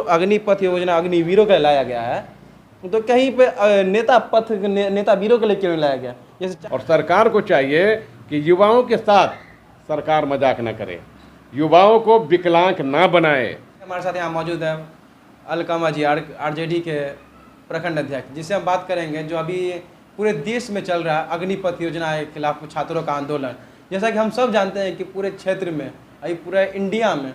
अग्निपथ योजना अग्निवीरों के लिए लाया गया है, तो कहीं पे नेता वीरों के लिए क्यों नहीं लाया गया? जैसे और सरकार को चाहिए कि युवाओं के साथ सरकार मजाक न करे, युवाओं को विकलांग ना बनाए। हमारे साथ यहाँ मौजूद है अलकामा जी, आरजेडी के प्रखंड अध्यक्ष, जिससे हम बात करेंगे जो अभी पूरे देश में चल रहा है अग्निपथ योजना के खिलाफ छात्रों का आंदोलन। जैसा कि हम सब जानते हैं कि पूरे क्षेत्र में, अभी पूरे इंडिया में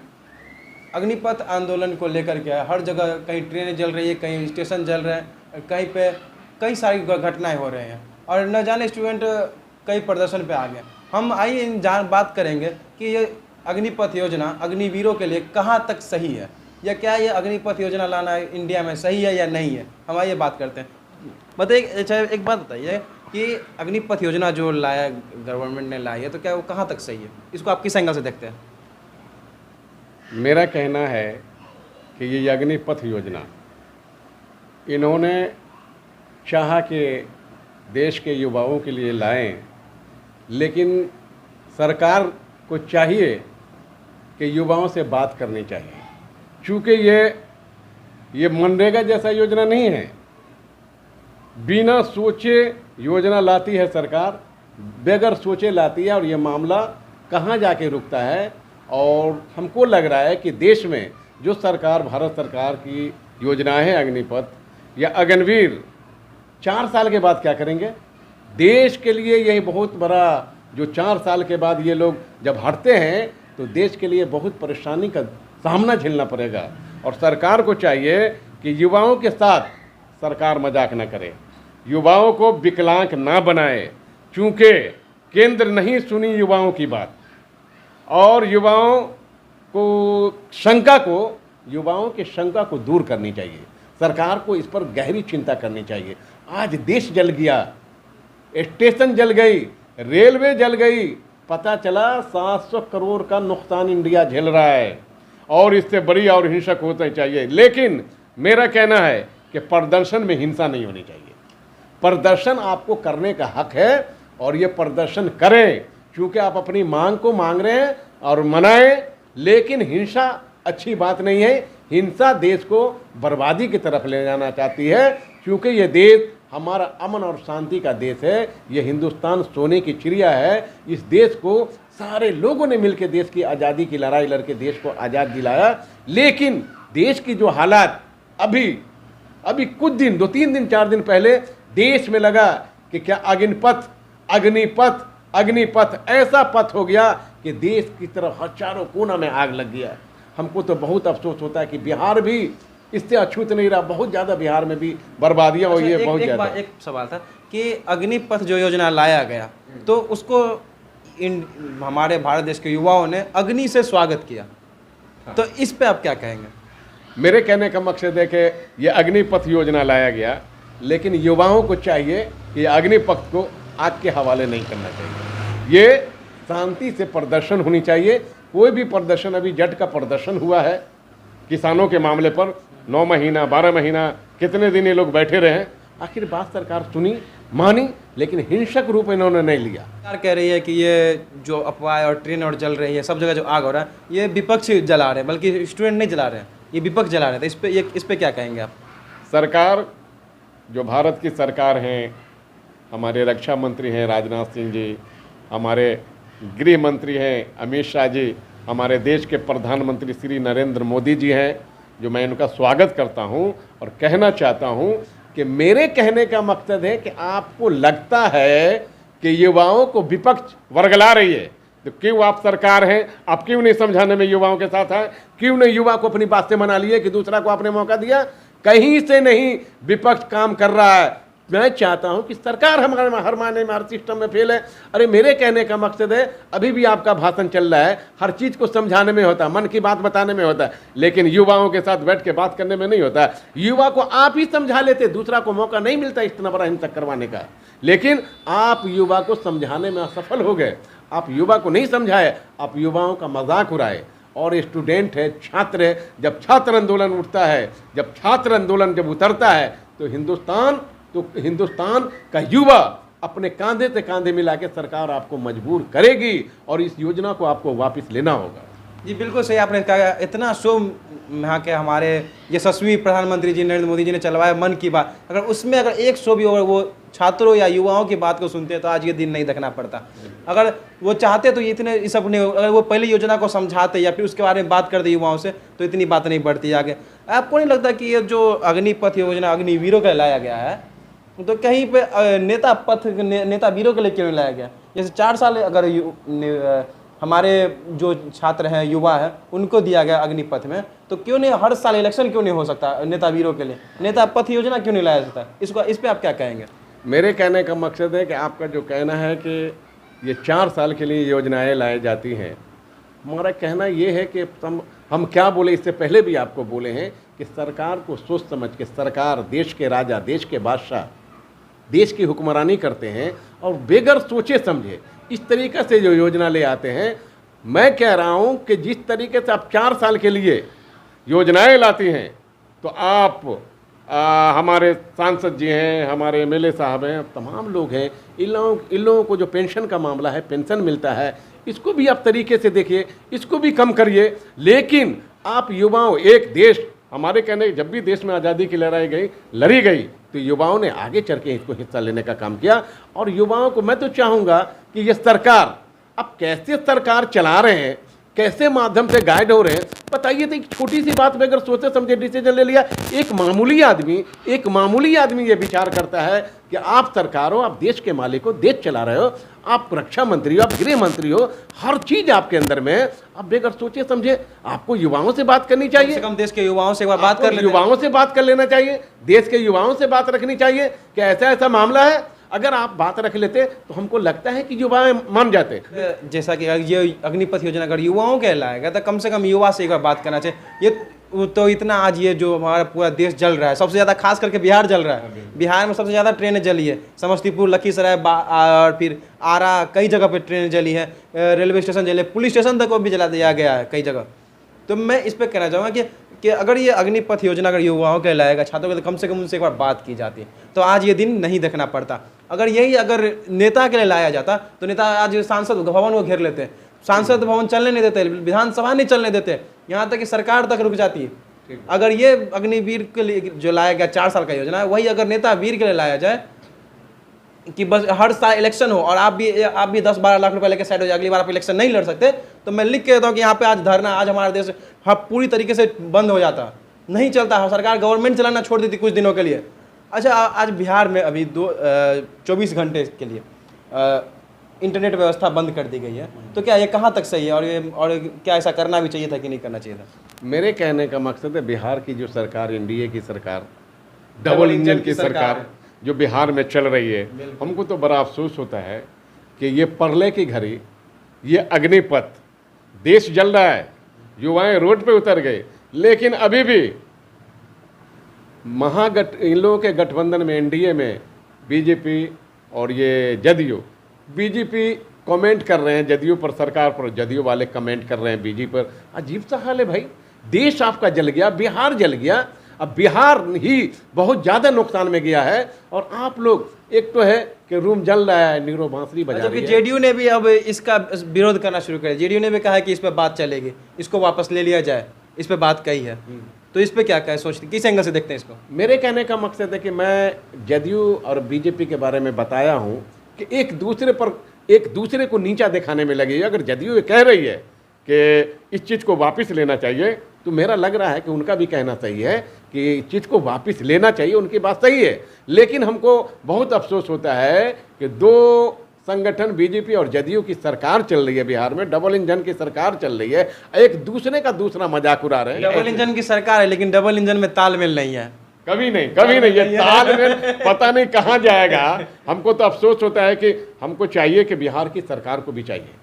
अग्निपथ आंदोलन को लेकर के हर जगह कहीं ट्रेनें जल रही है, कहीं स्टेशन जल रहे हैं, कहीं पे कई सारी घटनाएं हो रही हैं और न जाने स्टूडेंट कई प्रदर्शन पे आ गए। हम आइए बात करेंगे कि ये अग्निपथ योजना अग्निवीरों के लिए कहाँ तक सही है, या क्या ये अग्निपथ योजना लाना इंडिया में सही है या नहीं है। हम आइए बात करते हैं। बताइए, अच्छा एक बात बताइए कि अग्निपथ योजना जो लाया गवर्नमेंट ने लाई है, तो क्या वो कहाँ तक सही है? इसको आप किस एंगल से देखते हैं? मेरा कहना है कि ये अग्निपथ योजना इन्होंने चाहा कि देश के युवाओं के लिए लाएं, लेकिन सरकार को चाहिए कि युवाओं से बात करनी चाहिए, चूँकि ये मनरेगा जैसा योजना नहीं है। बिना सोचे योजना लाती है सरकार, बगैर सोचे लाती है, और ये मामला कहाँ जाके रुकता है। और हमको लग रहा है कि देश में जो सरकार, भारत सरकार की योजनाएं हैं अग्निपथ या अग्निवीर, 4 साल के बाद क्या करेंगे? देश के लिए यही बहुत बड़ा, जो 4 साल के बाद ये लोग जब हटते हैं तो देश के लिए बहुत परेशानी का सामना झेलना पड़ेगा। और सरकार को चाहिए कि युवाओं के साथ सरकार मजाक न करे, युवाओं को विकलांग ना बनाए, चूँकि केंद्र नहीं सुनी युवाओं की बात, और युवाओं की शंका को दूर करनी चाहिए। सरकार को इस पर गहरी चिंता करनी चाहिए। आज देश जल गया, स्टेशन जल गई, रेलवे जल गई, पता चला 700 करोड़ का नुकसान इंडिया झेल रहा है, और इससे बड़ी और हिंसक होना चाहिए। लेकिन मेरा कहना है कि प्रदर्शन में हिंसा नहीं होनी चाहिए। प्रदर्शन आपको करने का हक है, और ये प्रदर्शन करें, क्योंकि आप अपनी मांग को मांग रहे हैं और मनाएं, लेकिन हिंसा अच्छी बात नहीं है। हिंसा देश को बर्बादी की तरफ ले जाना चाहती है, क्योंकि ये देश हमारा अमन और शांति का देश है। ये हिंदुस्तान सोने की चिड़िया है। इस देश को सारे लोगों ने मिलकर देश की आज़ादी की लड़ाई लड़के देश को आज़ाद दिलाया। लेकिन देश की जो हालात अभी कुछ दिन, 2-3 दिन 4 दिन पहले देश में लगा कि क्या अग्निपथ ऐसा पथ हो गया कि देश की तरफ हर चारों कोना में आग लग गया। हमको तो बहुत अफसोस होता है कि बिहार भी इससे अछूत नहीं रहा। बहुत ज़्यादा बिहार में भी बर्बादियाँ हुई है। बहुत ज़्यादा। एक सवाल था कि अग्निपथ जो योजना लाया गया, तो उसको हमारे भारत देश के युवाओं ने अग्नि से स्वागत किया, तो इस पे आप क्या कहेंगे? मेरे कहने का मकसद है कि ये अग्निपथ योजना लाया गया, लेकिन युवाओं को चाहिए कि अग्निपथ को आग के हवाले नहीं करना चाहिए। ये शांति से प्रदर्शन होनी चाहिए। कोई भी प्रदर्शन, अभी जट का प्रदर्शन हुआ है किसानों के मामले पर, 9 महीना 12 महीना कितने दिन ये लोग बैठे रहे। आखिर बात सरकार सुनी, मानी, लेकिन हिंसक रूप इन्होंने नहीं लिया। सरकार कह रही है कि ये जो अफवाह और ट्रेन और जल रही है, सब जगह जो आग हो रहा है, ये विपक्ष जला रहे हैं, बल्कि स्टूडेंट नहीं जला रहे हैं, ये विपक्ष जला रहे थे। इस पे क्या कहेंगे आप? सरकार, जो भारत की सरकार हैं, हमारे रक्षा मंत्री हैं राजनाथ सिंह जी, हमारे गृह मंत्री हैं अमित शाह जी, हमारे देश के प्रधानमंत्री श्री नरेंद्र मोदी जी हैं, जो मैं इनका स्वागत करता हूं और कहना चाहता हूं कि मेरे कहने का मकसद है कि आपको लगता है कि युवाओं को विपक्ष वर्गला रही है, तो क्यों आप सरकार हैं, आप क्यों नहीं समझाने में युवाओं के साथ हैं? क्यों नहीं युवा को अपनी बात से मना लिए कि दूसरा को आपने मौका दिया? कहीं से नहीं विपक्ष काम कर रहा है। मैं चाहता हूं कि सरकार हमारे हर मायने में, हर सिस्टम में फेल है। अरे मेरे कहने का मकसद है, अभी भी आपका भाषण चल रहा है, हर चीज़ को समझाने में होता है, मन की बात बताने में होता है, लेकिन युवाओं के साथ बैठ के बात करने में नहीं होता है। युवा को आप ही समझा लेते, दूसरा को मौका नहीं मिलता इतना बड़ा हिंसक करवाने का। लेकिन आप युवा को समझाने में असफल हो गए। आप युवा को नहीं समझाए, आप युवाओं का मजाक उड़ाए। और स्टूडेंट है, छात्र है, जब छात्र आंदोलन उठता है, जब छात्र आंदोलन जब उतरता है, तो हिंदुस्तान का युवा अपने कांधे से कांधे मिला के सरकार आपको मजबूर करेगी, और इस योजना को आपको वापस लेना होगा। जी बिल्कुल सही आपने कहा। इतना शो यहाँ के हमारे यशस्वी प्रधानमंत्री जी नरेंद्र मोदी जी ने चलवाया मन की बात, अगर उसमें अगर एक शो भी और वो छात्रों या युवाओं की बात को सुनते तो आज ये दिन नहीं देखना पड़ता। अगर वो चाहते तो इतने इस अपने, अगर वो पहले योजना को समझाते या फिर उसके बारे में बात करते युवाओं से तो इतनी बात नहीं बढ़ती आगे। आपको नहीं लगता कि ये जो अग्निपथ योजना अग्निवीरों का लाया गया है तो कहीं पे नेता वीरों के लिए क्यों नहीं लाया गया? जैसे 4 साल अगर हमारे जो छात्र हैं युवा हैं उनको दिया गया अग्निपथ में, तो क्यों नहीं हर साल इलेक्शन क्यों नहीं हो सकता नेता वीरों के लिए? नेता पथ योजना क्यों नहीं लाया जाता? इस पे आप क्या कहेंगे? मेरे कहने का मकसद है कि आपका जो कहना है कि ये 4 साल के लिए योजनाएं लाई जाती हैं, हमारा कहना ये है कि हम क्या बोले, इससे पहले भी आपको बोले हैं कि सरकार को सोच समझ के, सरकार देश के राजा, देश के बादशाह, देश की हुक्मरानी करते हैं और बेगर सोचे समझे इस तरीके से जो योजना ले आते हैं। मैं कह रहा हूं कि जिस तरीके से आप 4 साल के लिए योजनाएं लाती हैं, तो आप हमारे सांसद जी हैं, हमारे एमएलए साहब हैं, तमाम लोग हैं, इन लोगों को जो पेंशन का मामला है, पेंशन मिलता है, इसको भी आप तरीके से देखिए, इसको भी कम करिए। लेकिन आप युवाओं, एक देश, हमारे कहने जब भी देश में आज़ादी की लड़ी गई तो युवाओं ने आगे चल के इसको हिस्सा लेने का काम किया। और युवाओं को मैं तो चाहूँगा कि ये सरकार अब कैसे सरकार चला रहे हैं, कैसे माध्यम से गाइड हो रहे हैं, बताइए। तो एक छोटी सी बात में अगर सोचे समझे डिसीजन ले लिया, एक मामूली आदमी ये विचार करता है कि आप सरकार हो, आप देश के मालिक हो, देश चला रहे हो, आप रक्षा मंत्री हो, आप गृह मंत्री हो, हर चीज आपके अंदर में, आप बेगर सोचे समझे आपको युवाओं से बात करनी चाहिए। कम से कम देश के युवाओं से बात कर युवाओं से बात कर लेना चाहिए, देश के युवाओं से बात रखनी चाहिए कि ऐसा ऐसा मामला है। अगर आप बात रख लेते तो हमको लगता है कि युवा मान जाते। जैसा कि ये अग्निपथ योजना अगर युवाओं के लाएगा तो कम से कम युवा से एक बार बात करना चाहिए। ये तो इतना आज ये जो हमारा पूरा देश जल रहा है, सबसे ज़्यादा खास करके बिहार जल रहा है। बिहार में सबसे ज़्यादा ट्रेनें जली है, समस्तीपुर, लखीसराय और फिर आरा, कई जगह पे ट्रेनें जली है, रेलवे स्टेशन जले, पुलिस स्टेशन तक को भी जला दिया गया है कई जगह। तो मैं इस पर कहना चाहूँगा कि अगर ये अग्निपथ योजना अगर युवाओं के लाएगा, छात्रों के, तो कम से कम उनसे एक बार बात की जाती तो आज ये दिन नहीं देखना पड़ता। अगर नेता के लिए लाया जाता तो नेता आज सांसद भवन को घेर लेते, सांसद भवन चलने नहीं देते, विधानसभा नहीं चलने देते, यहाँ तक कि सरकार तक रुक जाती है। अगर ये अग्निवीर के लिए जो लाया गया 4 साल का योजना है, वही अगर नेता वीर के लिए लाया जाए कि बस हर साल इलेक्शन हो और आप भी 10-12 लाख रुपए लेके साइड हो जाए, अगली बार आप इलेक्शन नहीं लड़ सकते, तो मैं लिख के देता हूँ कि यहाँ पे आज धरना, आज हमारा देश पूरी तरीके से बंद हो जाता, नहीं चलता, सरकार गवर्नमेंट चलाना छोड़ देती कुछ दिनों के लिए। अच्छा, आज बिहार में अभी 24 घंटे के लिए इंटरनेट व्यवस्था बंद कर दी गई है, तो क्या ये कहाँ तक सही है और क्या ऐसा करना भी चाहिए था कि नहीं करना चाहिए था? मेरे कहने का मकसद है बिहार की जो सरकार, एनडीए की सरकार, डबल इंजन की सरकार जो बिहार में चल रही है, हमको तो बड़ा अफसोस होता है कि ये प्रलय की घड़ी, ये अग्निपथ, देश जल रहा है, युवाएं रोड पे उतर गए, लेकिन अभी भी इन लोगों के गठबंधन में, एनडीए में बीजेपी और ये जदयू, बीजेपी कमेंट कर रहे हैं जदयू पर, सरकार पर, जदयू वाले कमेंट कर रहे हैं बीजेपी पर। अजीब सा हाल है भाई, देश आपका जल गया, बिहार जल गया, अब बिहार ही बहुत ज़्यादा नुकसान में गया है और आप लोग, एक तो है कि रूम जल रहा है, नीरो बांसुरी बजा रही है। जेडीयू ने भी अब इसका विरोध करना शुरू कर, जेडीयू ने भी कहा है कि इस पर बात चलेगी, इसको वापस ले लिया जाए, इस पर बात कही है। तो इस पे क्या कहे, सोचते किस एंगल से देखते हैं इसको? मेरे कहने का मकसद है कि मैं जदयू और बीजेपी के बारे में बताया हूं कि एक दूसरे को नीचा दिखाने में लगी है। अगर जदयू ये कह रही है कि इस चीज़ को वापस लेना चाहिए, तो मेरा लग रहा है कि उनका भी कहना सही है कि इस चीज़ को वापस लेना चाहिए, उनकी बात सही है। लेकिन हमको बहुत अफसोस होता है कि 2 संगठन, बीजेपी और जदयू की सरकार चल रही है बिहार में, डबल इंजन की सरकार चल रही है, एक दूसरे का दूसरा मजाक उड़ा रहे हैं। डबल इंजन की सरकार है, लेकिन डबल इंजन में तालमेल नहीं है, कभी नहीं ये तालमेल पता नहीं कहाँ जाएगा। हमको तो अफसोस होता है कि हमको चाहिए कि बिहार की सरकार को भी चाहिए,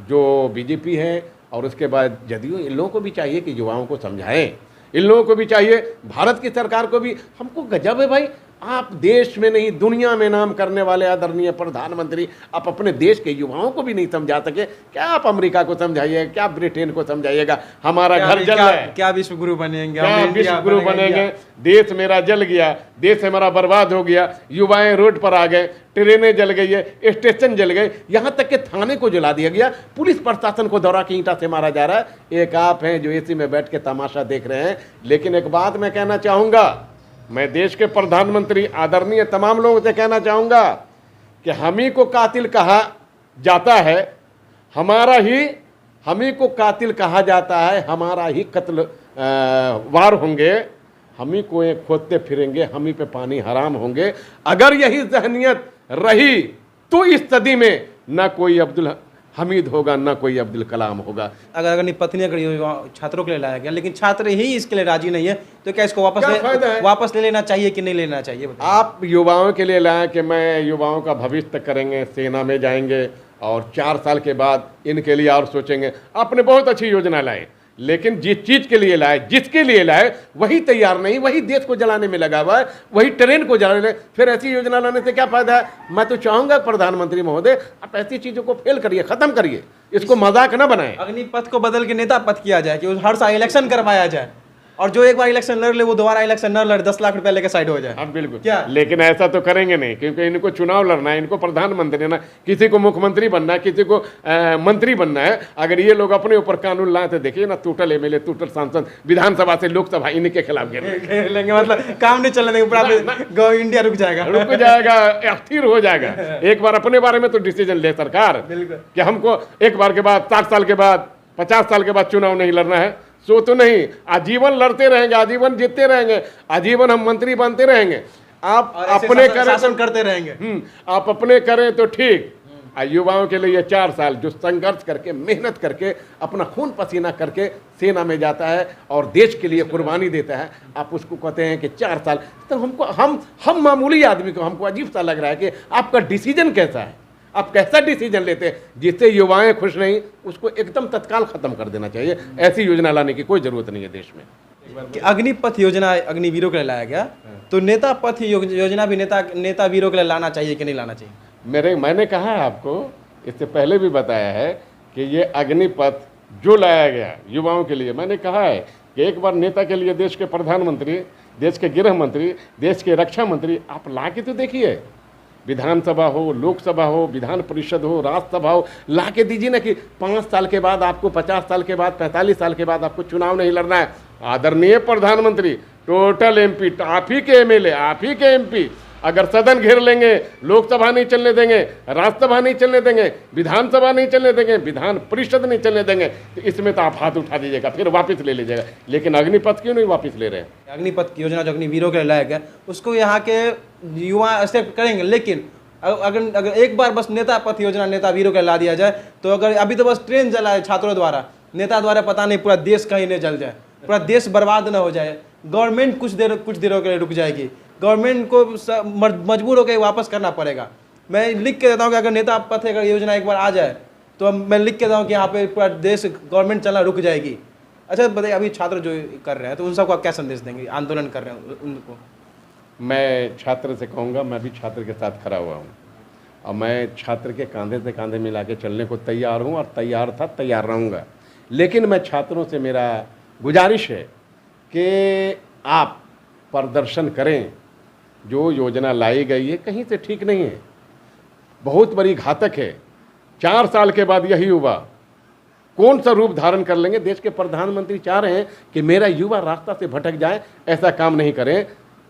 जो बीजेपी है और उसके बाद जदयू, इन लोगों को भी चाहिए कि युवाओं को समझाएं, इन लोगों को भी चाहिए, भारत की सरकार को भी। हमको गजब है भाई, आप देश में नहीं दुनिया में नाम करने वाले आदरणीय प्रधानमंत्री, आप अपने देश के युवाओं को भी नहीं समझा सके, क्या आप अमेरिका को समझाइएगा, क्या ब्रिटेन को समझाइएगा? हमारा घर जल रहा है, क्या विश्व गुरु बनेंगे, क्या विश्व गुरु बनेंगे? देश मेरा जल गया, देश हमारा बर्बाद हो गया, युवाएं रोड पर आ गए, ट्रेनें जल गई है, स्टेशन जल गए, यहाँ तक कि थाने को जला दिया गया, पुलिस प्रशासन को दौरा की ईंटा से मारा जा रहा है। एक आप हैं जो एसी में बैठ के तमाशा देख रहे हैं। लेकिन एक बात मैं कहना चाहूँगा, मैं देश के प्रधानमंत्री आदरणीय तमाम लोगों से कहना चाहूँगा कि हम ही को कातिल कहा जाता है, हम ही को कातिल कहा जाता है, हमारा ही कत्ल वार होंगे, हम ही को खोदते फिरेंगे, हम ही पे पानी हराम होंगे। अगर यही जहनियत रही तो इस सदी में ना कोई अब्दुल हमीद होगा, ना कोई अब्दुल कलाम होगा। अगर निपत्तियां करी छात्रों के लिए लाया गया, लेकिन छात्र ही इसके लिए राजी नहीं है, तो क्या इसको वापस ले लेना चाहिए कि नहीं लेना चाहिए? आप युवाओं के लिए लाए कि मैं युवाओं का भविष्य करेंगे, सेना में जाएंगे और 4 साल के बाद इनके लिए और सोचेंगे। आपने बहुत अच्छी योजना लाए, लेकिन जिस चीज के लिए लाए, जिसके लिए लाए, वही तैयार नहीं, वही देश को जलाने में लगा हुआ है, वही ट्रेन को जलाने में। फिर ऐसी योजना लाने से क्या फायदा है? मैं तो चाहूंगा प्रधानमंत्री महोदय, आप ऐसी चीजों को फेल करिए, खत्म करिए, इसको मजाक न बनाएं। अग्निपथ को बदल के नेता पथ किया जाए कि हर साल इलेक्शन करवाया जाए, और जो एक बार इलेक्शन लड़ ले वो दोबारा इलेक्शन न लड़े, 10 लाख रुपए लेके साइड हो जाए। हाँ बिल्कुल, क्या? लेकिन ऐसा तो करेंगे नहीं, क्योंकि इनको चुनाव लड़ना है, इनको प्रधानमंत्री ना, किसी को मुख्यमंत्री बनना है, किसी को मंत्री बनना है। अगर ये लोग अपने ऊपर कानून लाए तो देखिए ना, टोटल एमएलए, टोटल सांसद, विधानसभा से लोकसभा इनके खिलाफ घेर लेंगे, मतलब काम नहीं चलने देंगे, पूरा इंडिया रुक जाएगा, अस्थिर हो जाएगा। एक बार अपने बारे में तो डिसीजन ले सरकार कि हमको एक बार के बाद 60 साल के बाद 50 साल के बाद चुनाव नहीं लड़ना है, सो तो नहीं, आजीवन लड़ते रहेंगे, आजीवन जीतते रहेंगे, आजीवन हम मंत्री बनते रहेंगे। आप अपने शासन करते रहेंगे। आप अपने करें तो ठीक। युवाओं के लिए 4 साल जो संघर्ष करके, मेहनत करके, अपना खून पसीना करके सेना में जाता है और देश के लिए कुर्बानी देता है, आप उसको कहते हैं कि 4 साल। तो हमको हम मामूली आदमी को हमको अजीब सा लग रहा है कि आपका डिसीजन कैसा है, आप कैसा डिसीजन लेते हैं? जिससे युवाएं खुश नहीं, उसको एकदम तत्काल खत्म कर देना चाहिए। ऐसी योजना लाने की कोई जरूरत नहीं है देश में। कि अग्निपथ योजना अग्निवीरों के लिए लाया गया, तो नेता पथ योजना भी नेता वीरों के लिए लाना चाहिए कि नहीं लाना चाहिए? मैंने कहा है आपको, इससे पहले भी बताया है कि ये अग्निपथ जो लाया गया युवाओं के लिए, मैंने कहा है कि एक बार नेता के लिए देश के प्रधानमंत्री, देश के गृह मंत्री, देश के रक्षा मंत्री आप ला के तो देखिए। विधानसभा हो, लोकसभा हो, विधान परिषद हो, राज्यसभा हो, ला के दीजिए ना कि 5 साल के बाद आपको, 50 साल के बाद, 45 साल के बाद आपको चुनाव नहीं लड़ना है। आदरणीय प्रधानमंत्री, टोटल एमपी, आप ही के एमएलए, आप ही के एमपी अगर सदन घेर लेंगे, लोकसभा नहीं चलने देंगे, राज्यसभा नहीं चलने देंगे, विधानसभा नहीं चलने देंगे, विधान परिषद नहीं चलने देंगे, तो इसमें तो आप हाथ उठा दीजिएगा, फिर वापस ले लीजिएगा। लेकिन अग्निपथ क्यों नहीं वापस ले रहे हैं? अग्निपथ की योजना जो अग्निवीरों के लिए लाया गया, उसको यहाँ के युवा एक्सेप्ट करेंगे, लेकिन अगर एक बार बस नेता पथ योजना नेता वीरों के ला दिया जाए, तो अगर अभी तो बस ट्रेन जला है छात्रों द्वारा, नेता द्वारा पता नहीं पूरा देश कहीं नहीं जल जाए, पूरा देश बर्बाद न हो जाए, गवर्नमेंट कुछ देरों के लिए रुक जाएगी, गवर्नमेंट को मजबूर होकर वापस करना पड़ेगा। मैं लिख के देता हूँ कि अगर नेता पथ योजना एक बार आ जाए, तो मैं लिख के देता हूँ कि यहाँ पे पूरा देश गवर्नमेंट चलना रुक जाएगी। अच्छा बताइए, अभी छात्र जो कर रहे हैं तो उन सबको क्या संदेश देंगे, आंदोलन कर रहे हैं उनको? मैं छात्र से कहूँगा, मैं भी छात्र के साथ खड़ा हुआ हूँ और मैं छात्र के कंधे से कंधे मिला के चलने को तैयार हूँ और तैयार था, तैयार रहूँगा। लेकिन मैं छात्रों से मेरा गुजारिश है कि आप प्रदर्शन करें। जो योजना लाई गई है कहीं से ठीक नहीं है, बहुत बड़ी घातक है। 4 साल के बाद यही युवा कौन सा रूप धारण कर लेंगे? देश के प्रधानमंत्री चाह रहे हैं कि मेरा युवा रास्ता से भटक जाए, ऐसा काम नहीं करें।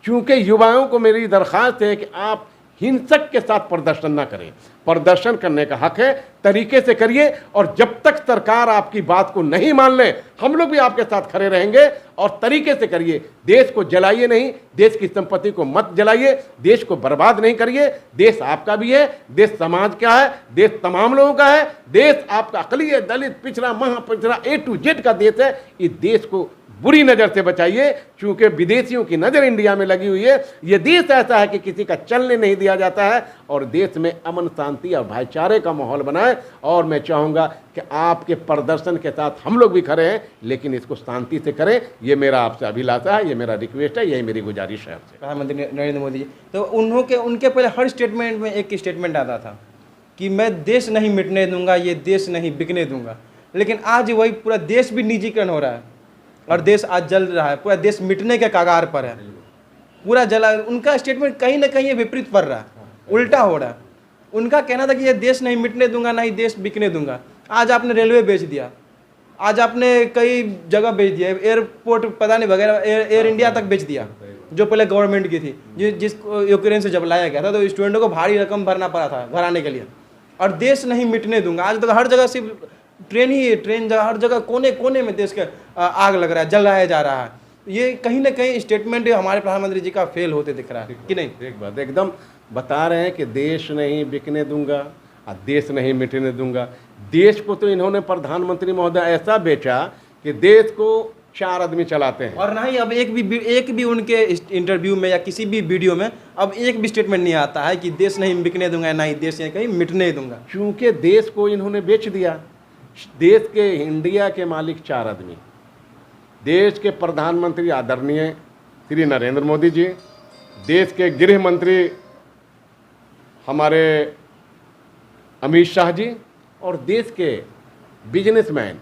क्योंकि युवाओं को मेरी दरख्वास्त है कि आप हिंसक के साथ प्रदर्शन ना करें। प्रदर्शन करने का हक है, तरीके से करिए, और जब तक सरकार आपकी बात को नहीं मान ले, हम लोग भी आपके साथ खड़े रहेंगे। और तरीके से करिए, देश को जलाइए नहीं, देश की संपत्ति को मत जलाइए, देश को बर्बाद नहीं करिए। देश आपका भी है, देश समाज का है, देश तमाम लोगों का है, देश आपका अकली, दलित, पिछड़ा, महापिछड़ा, A to Z का देश है। इस देश को बुरी नज़र से बचाइए, क्योंकि विदेशियों की नज़र इंडिया में लगी हुई है। ये देश ऐसा है कि किसी का चलने नहीं दिया जाता है, और देश में अमन शांति और भाईचारे का माहौल बनाए। और मैं चाहूँगा कि आपके प्रदर्शन के साथ हम लोग भी खड़े हैं, लेकिन इसको शांति से करें। ये मेरा आपसे अभिलाषा है, ये मेरा रिक्वेस्ट है, यही मेरी गुजारिश है आपसे। प्रधानमंत्री नरेंद्र मोदी जी, तो उनके पहले हर स्टेटमेंट में एक स्टेटमेंट आता था कि मैं देश नहीं मिटने दूंगा, ये देश नहीं बिकने दूंगा। लेकिन आज वही पूरा देश भी निजीकरण हो रहा है और देश आज जल रहा है, पूरा देश मिटने के कगार पर है, पूरा जला। उनका स्टेटमेंट कहीं ना कहीं विपरीत पड़ रहा है, उल्टा हो रहा है। उनका कहना था कि ये देश नहीं मिटने दूंगा, ना ही देश बिकने दूंगा। आज आपने रेलवे बेच दिया, आज आपने कई जगह बेच दिया, एयरपोर्ट पता नहीं वगैरह, एयर इंडिया तक बेच दिया, जो पहले गवर्नमेंट की थी। जिस यूक्रेन से जब लाया गया था तो स्टूडेंटों को भारी रकम भरना पड़ा था घर आने के लिए। और देश नहीं मिटने दूंगा, आज तक हर जगह सिर्फ ट्रेन हर जगह कोने कोने में देश के आग लग रहा है, जलाया जा रहा है। ये कहीं ना कहीं स्टेटमेंट हमारे प्रधानमंत्री जी का फेल होते दिख रहा है कि नहीं? एक बात एकदम बता रहे हैं कि देश नहीं बिकने दूंगा और देश नहीं मिटने दूंगा। देश को तो इन्होंने प्रधानमंत्री महोदय ऐसा बेचा कि देश को 4 आदमी चलाते हैं। और ना ही अब एक भी उनके इंटरव्यू में या किसी भी वीडियो में अब एक भी स्टेटमेंट नहीं आता है कि देश नहीं बिकने दूंगा, ना ही देश कहीं मिटने दूंगा। क्योंकि देश को इन्होंने बेच दिया। देश के इंडिया के मालिक 4 आदमी, देश के प्रधानमंत्री आदरणीय श्री नरेंद्र मोदी जी, देश के गृह मंत्री हमारे अमित शाह जी, और देश के बिजनेसमैन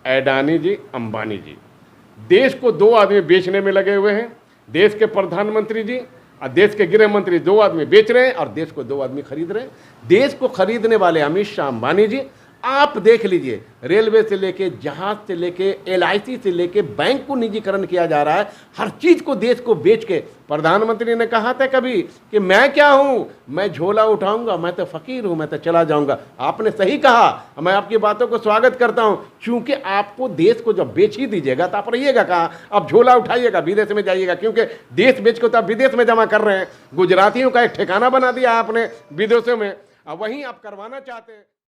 अडानी जी, अंबानी जी। देश को 2 आदमी बेचने में लगे हुए हैं। देश के प्रधानमंत्री जी और देश के गृह मंत्री 2 आदमी बेच रहे हैं और देश को 2 आदमी खरीद रहे हैं। देश को खरीदने वाले अमित शाह, अंबानी जी, आप देख लीजिए, रेलवे से लेके जहाज से लेके LIC से लेके बैंक को निजीकरण किया जा रहा है। हर चीज़ को देश को बेच के, प्रधानमंत्री ने कहा था कभी कि मैं क्या हूँ, मैं झोला उठाऊंगा, मैं तो फकीर हूँ, मैं तो चला जाऊंगा। आपने सही कहा, मैं आपकी बातों को स्वागत करता हूँ, क्योंकि आपको देश को जब बेच ही दीजिएगा तो आप रहिएगा कहाँ, आप झोला उठाइएगा, विदेश में जाइएगा, क्योंकि देश बेच को तो आप विदेश में जमा कर रहे हैं। गुजरातियों का एक ठिकाना बना दिया आपने विदेशों में, अब वहीं आप करवाना चाहते हैं।